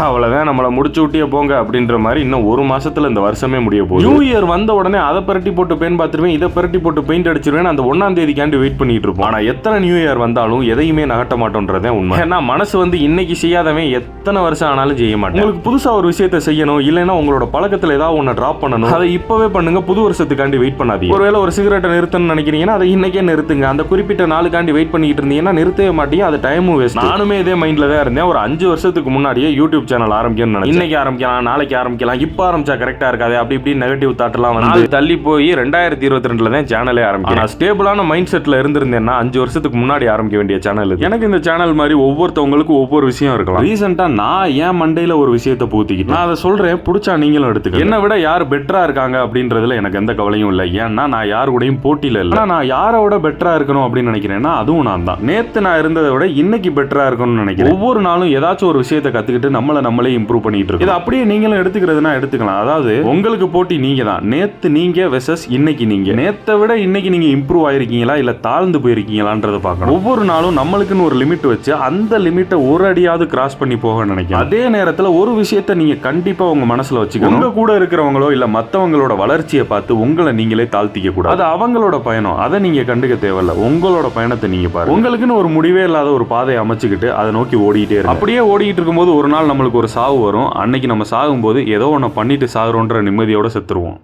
அவ்வளவுதான் நம்மளை முடிச்சு விட்டியே போங்க அப்படின்ற மாதிரி இன்னும் ஒரு மாசத்துல இந்த வருஷமே முடிய போகுது. நியூ இயர் வந்த உடனே அதை பரட்டி போட்டு பெயிண்ட் பார்த்துருவேன், இதை பரட்டி போட்டு பெயிண்ட் அடிச்சிருவேன், அந்த 1ஆம் தேதிக்காண்டி வெயிட் பண்ணிட்டு இருப்போம். ஆனா எத்தனை நியூ இயர் வந்தாலும் எதையுமே நகட்ட மாட்டோன்றதே உண்மை. ஏன்னா மனசு வந்து இன்னைக்கு செய்யாதவன் எத்தனை வருஷம் ஆனாலும் செய்ய மாட்டேன். உங்களுக்கு புதுசா ஒரு விஷயத்தை செய்யணும், இல்லைன்னா உங்களோட பழக்கத்துல ஏதாவது ஒன்னு டிராப் பண்ணணும், அதை இப்பவே பண்ணுங்க. புது வருஷத்துக்காண்டி வெயிட் பண்ணாதீங்க. ஒருவேளை ஒரு சிகரெட்டை நிறுத்தணும்னு நினைக்கிறீங்கன்னா அதை இன்னைக்கே நிறுத்துங்க. அந்த குறிப்பிட்ட நாளுக்காண்டி வெயிட் பண்ணிட்டு இருந்தீங்கன்னா நிறுத்தவே மாட்டீங்க, அது டைமும் வேஸ்ட். நானுமே இதே மைண்ட்ல தான் இருந்தேன். ஒரு 5 வருஷத்துக்கு முன்னாடியே யூடியூப் சேனல் ஆரம்பிக்கணும்னு நினைச்சேன். இன்னைக்கு ஆரம்பிக்கலாம், நாளைக்கு ஆரம்பிக்கலாம், இப்ப ஆரம்பிச்சா கரெக்டா இருக்காது, அப்படி இப்படி நெகட்டிவ் தாட்லாம் வந்து தள்ளி போய் 2022 தான் சேனலே ஆரம்பிக்கிறேன். ஸ்டேபிளான மைண்ட் செட்ல இருந்திருந்தேன்னா 5 வருஷத்துக்கு முன்னாடி ஆரம்பிக்க வேண்டிய சேனல் இது. எனக்கு இந்த சேனல் மாதிரி ஒவ்வொருத்தவங்களுக்கும் ஒவ்வொரு விஷயம் இருக்கலாம். ரீசெண்டா நான் ஏன் மண்டையில ஒரு விஷயத்தை பூத்திக்கிட்டு நான் அதை சொல்றேன், பிடிச்சா நீங்களும் எடுத்துக்க. என்னை விட யார் பெட்டரா இருக்காங்க அப்படின்றதுல எனக்கு எந்த கவலையும் இல்லை. ஏன்னா நான் யாரு கூடயும் போட்டியில இல்லை. நான் யாரோட பெட்டரா இருக்கணும் அப்படின்னு நினைக்கிறேன்னா அதுவும் நான் தான். நேத்து நான் இருந்ததை விட இன்னைக்கு பெட்டரா இருக்கணும்னு நினைக்கிறேன். ஒவ்வொரு நாளும் ஏதாச்சும் ஒரு விஷயத்தை கத்துக்கிட்டு நம்மளே இம்ப்ரூவ் பண்ணிட்டு இருக்கோம். இது அப்படியே நீங்களும் எடுத்துக்கிறதுனா எடுத்துக்கலாம். அதாவது உங்களுக்கு போட்டி நீங்க தான். நேத்து நீங்க வெர்சஸ் இன்னைக்கு நீங்க. நேத்தை விட இன்னைக்கு நீங்க இம்ப்ரூவ் ஆயிருக்கீங்களா இல்ல தாழ்ந்து போயிருக்கீங்களான்றத பார்க்கணும். ஒவ்வொரு நாளும் நம்மளுக்குன்னு ஒரு லிமிட் வச்சு அந்த லிமிட்டை ஒரு அடியாவது கிராஸ் பண்ணி போக நினைக்கிறேன். அதே நேரத்தில் ஒரு விஷயத்தை நீங்க கண்டிப்பா உங்க மனசுல வச்சுக்கணும். உங்க கூட இருக்கிறவங்களோ இல்ல மத்தவங்களோட வளர்ச்சியை பார்த்து உங்களை நீங்களே தாழ்த்திக்க கூடாது. அது அவங்களோட பயணம், அதை நீங்க கண்டுக்க தேவையில்ல. உங்களோட பயணத்தை நீங்க பாருங்க. உங்களுக்குன்னு ஒரு முடிவே இல்லாத ஒரு பாதையை அமைச்சுக்கிட்டு அதை நோக்கி ஓடிட்டே இருக்கு. அப்படியே ஓடிட்டு இருக்கும்போது ஒரு நாள் நம்மளுக்கு ஒரு சாவு வரும். அன்னைக்கு நம்ம சாகும்போது ஏதோ ஒன்று பண்ணிட்டு சாகுறோன்ற நிம்மதியோட செத்துருவோம்.